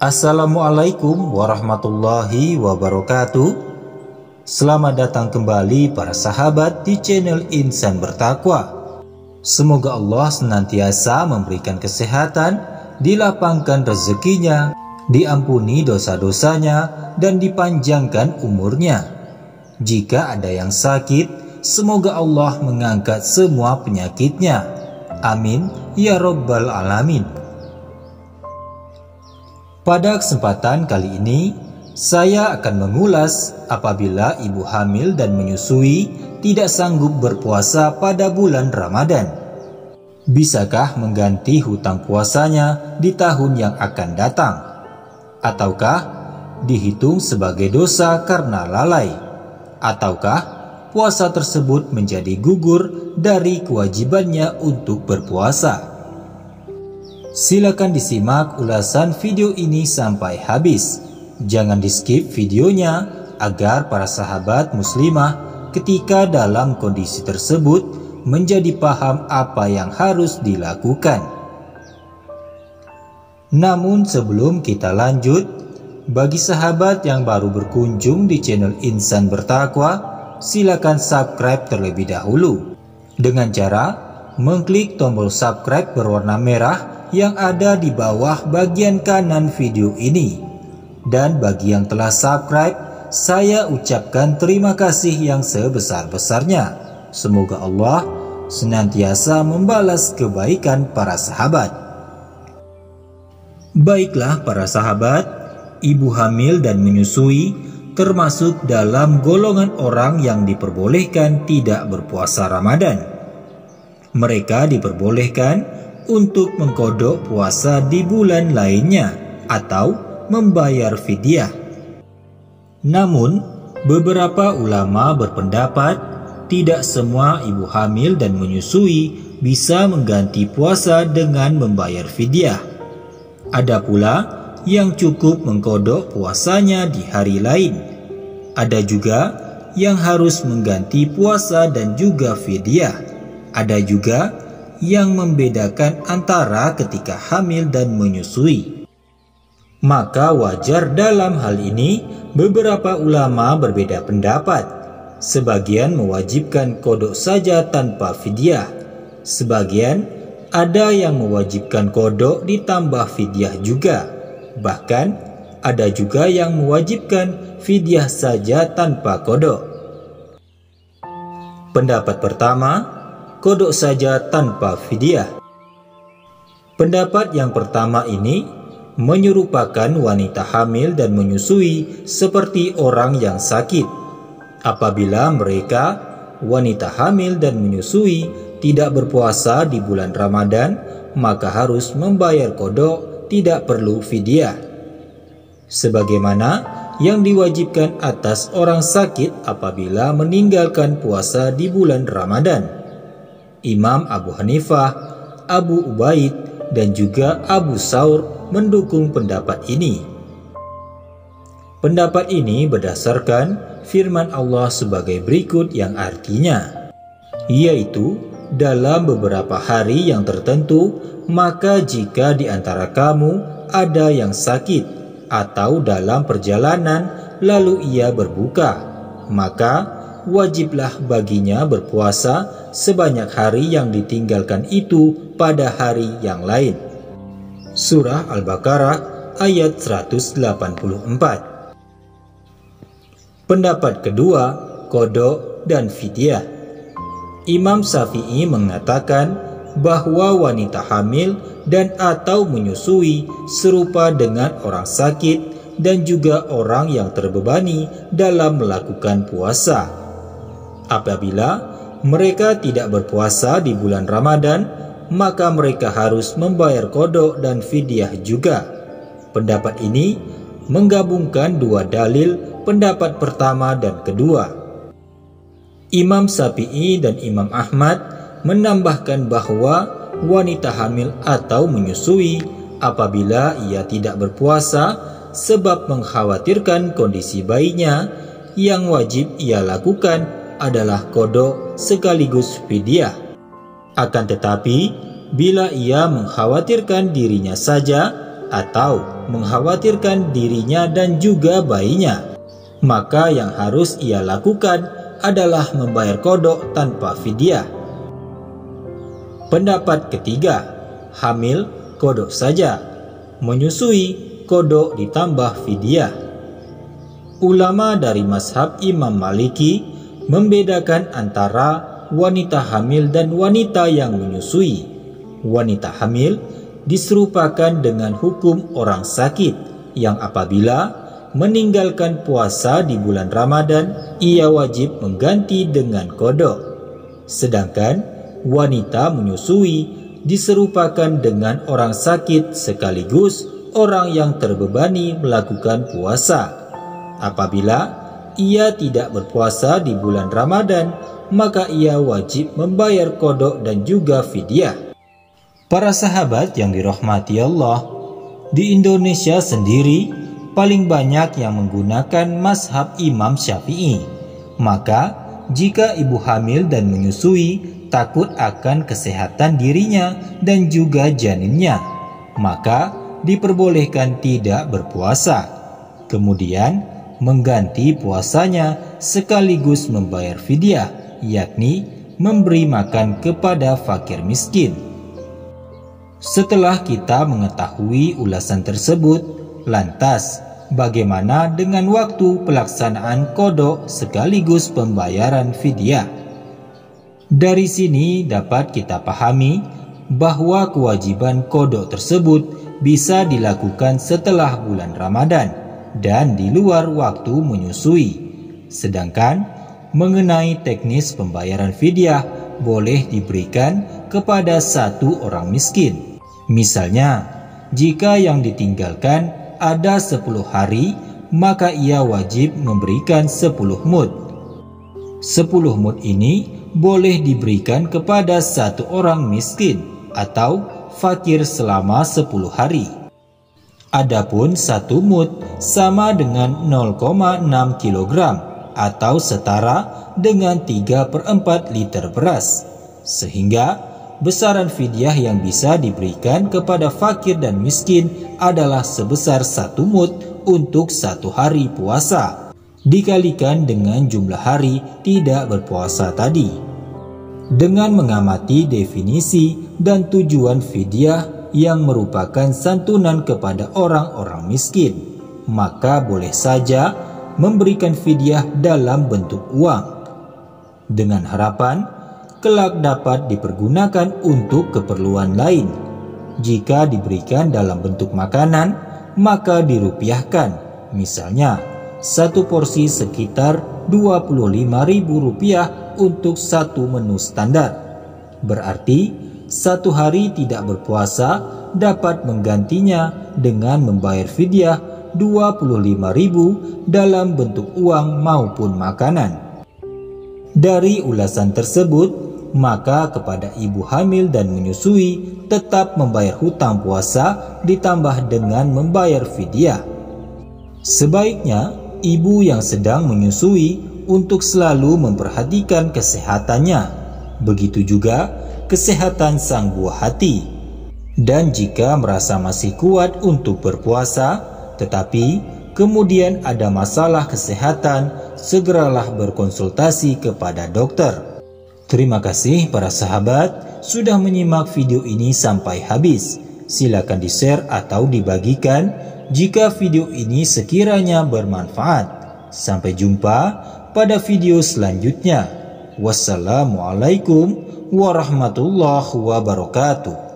Assalamualaikum warahmatullahi wabarakatuh. Selamat datang kembali para sahabat di channel Insan Bertakwa. Semoga Allah senantiasa memberikan kesehatan, dilapangkan rezekinya, diampuni dosa-dosanya, dan dipanjangkan umurnya. Jika ada yang sakit, semoga Allah mengangkat semua penyakitnya. Amin ya Rabbal Alamin. Pada kesempatan kali ini, saya akan mengulas apabila ibu hamil dan menyusui tidak sanggup berpuasa pada bulan Ramadan. Bisakah mengganti hutang puasanya di tahun yang akan datang? Ataukah dihitung sebagai dosa karena lalai? Ataukah puasa tersebut menjadi gugur dari kewajibannya untuk berpuasa? Silakan disimak ulasan video ini sampai habis. Jangan di skip videonya agar para sahabat muslimah ketika dalam kondisi tersebut menjadi paham apa yang harus dilakukan. Namun sebelum kita lanjut, bagi sahabat yang baru berkunjung di channel Insan Bertakwa, silakan subscribe terlebih dahulu dengan cara mengklik tombol subscribe berwarna merah yang ada di bawah bagian kanan video ini. Dan bagi yang telah subscribe, saya ucapkan terima kasih yang sebesar-besarnya. Semoga Allah senantiasa membalas kebaikan para sahabat. Baiklah para sahabat, ibu hamil dan menyusui termasuk dalam golongan orang yang diperbolehkan tidak berpuasa Ramadan. Mereka diperbolehkan untuk mengkodok puasa di bulan lainnya atau membayar fidyah. Namun, beberapa ulama berpendapat tidak semua ibu hamil dan menyusui bisa mengganti puasa dengan membayar fidyah. Ada pula yang cukup mengkodok puasanya di hari lain. Ada juga yang harus mengganti puasa dan juga fidyah. Ada juga yang membedakan antara ketika hamil dan menyusui. Maka wajar dalam hal ini beberapa ulama berbeda pendapat. Sebagian mewajibkan kodok saja tanpa fidyah. Sebagian ada yang mewajibkan kodok ditambah fidyah juga. Bahkan ada juga yang mewajibkan fidyah saja tanpa kodok. Pendapat pertama, kodok saja tanpa fidyah. Pendapat yang pertama ini menyerupakan wanita hamil dan menyusui seperti orang yang sakit. Apabila mereka, wanita hamil dan menyusui, tidak berpuasa di bulan Ramadan, maka harus membayar kodok, tidak perlu fidyah. Sebagaimana yang diwajibkan atas orang sakit apabila meninggalkan puasa di bulan Ramadan. Imam Abu Hanifah, Abu Ubaid, dan juga Abu Saur mendukung pendapat ini. Pendapat ini berdasarkan firman Allah sebagai berikut yang artinya, yaitu dalam beberapa hari yang tertentu, maka jika di antara kamu ada yang sakit atau dalam perjalanan lalu ia berbuka, maka wajiblah baginya berpuasa sebanyak hari yang ditinggalkan itu pada hari yang lain. Surah Al-Baqarah ayat 184. Pendapat kedua, kodok dan fidyah. Imam Syafi'i mengatakan bahwa wanita hamil dan atau menyusui serupa dengan orang sakit dan juga orang yang terbebani dalam melakukan puasa. Apabila mereka tidak berpuasa di bulan Ramadan, maka mereka harus membayar kodok dan fidyah juga. Pendapat ini menggabungkan dua dalil pendapat pertama dan kedua. Imam Syafi'i dan Imam Ahmad menambahkan bahwa wanita hamil atau menyusui apabila ia tidak berpuasa sebab mengkhawatirkan kondisi bayinya, yang wajib ia lakukan adalah kodok sekaligus fidyah. Akan tetapi, bila ia mengkhawatirkan dirinya saja atau mengkhawatirkan dirinya dan juga bayinya, maka yang harus ia lakukan adalah membayar qada tanpa fidyah. Pendapat ketiga, hamil qada saja, menyusui qada ditambah fidyah. Ulama dari mazhab Imam Maliki membedakan antara wanita hamil dan wanita yang menyusui. Wanita hamil diserupakan dengan hukum orang sakit yang apabila meninggalkan puasa di bulan Ramadan, ia wajib mengganti dengan qada. Sedangkan wanita menyusui diserupakan dengan orang sakit sekaligus orang yang terbebani melakukan puasa. Apabila ia tidak berpuasa di bulan Ramadan, maka ia wajib membayar qada dan juga fidyah. Para sahabat yang dirahmati Allah, di Indonesia sendiri paling banyak yang menggunakan mazhab Imam Syafi'i. Maka jika ibu hamil dan menyusui takut akan kesehatan dirinya dan juga janinnya, maka diperbolehkan tidak berpuasa, kemudian mengganti puasanya sekaligus membayar fidyah, yakni memberi makan kepada fakir miskin. Setelah kita mengetahui ulasan tersebut, lantas bagaimana dengan waktu pelaksanaan qada sekaligus pembayaran fidyah? Dari sini dapat kita pahami bahwa kewajiban qada tersebut bisa dilakukan setelah bulan Ramadan dan di luar waktu menyusui. Sedangkan mengenai teknis pembayaran fidyah boleh diberikan kepada satu orang miskin. Misalnya, jika yang ditinggalkan ada 10 hari, maka ia wajib memberikan 10 mud. 10 mud ini boleh diberikan kepada satu orang miskin atau fakir selama 10 hari. Adapun 1 mud sama dengan 0,6 kg atau setara dengan 3/4 liter beras, sehingga besaran fidyah yang bisa diberikan kepada fakir dan miskin adalah sebesar 1 mud untuk 1 hari puasa, dikalikan dengan jumlah hari tidak berpuasa tadi. Dengan mengamati definisi dan tujuan fidyah yang merupakan santunan kepada orang-orang miskin, maka boleh saja memberikan fidyah dalam bentuk uang, dengan harapan kelak dapat dipergunakan untuk keperluan lain. Jika diberikan dalam bentuk makanan, maka dirupiahkan. Misalnya, 1 porsi sekitar Rp25.000 untuk 1 menu standar. Berarti, 1 hari tidak berpuasa dapat menggantinya dengan membayar fidyah Rp25.000 dalam bentuk uang maupun makanan. Dari ulasan tersebut, maka kepada ibu hamil dan menyusui tetap membayar hutang puasa ditambah dengan membayar fidyah. Sebaiknya ibu yang sedang menyusui untuk selalu memperhatikan kesehatannya, begitu juga kesehatan sang buah hati. Dan jika merasa masih kuat untuk berpuasa, tetapi kemudian ada masalah kesehatan, segeralah berkonsultasi kepada dokter. Terima kasih para sahabat sudah menyimak video ini sampai habis. Silakan di-share atau dibagikan jika video ini sekiranya bermanfaat. Sampai jumpa pada video selanjutnya. Wassalamualaikum warahmatullahi wabarakatuh.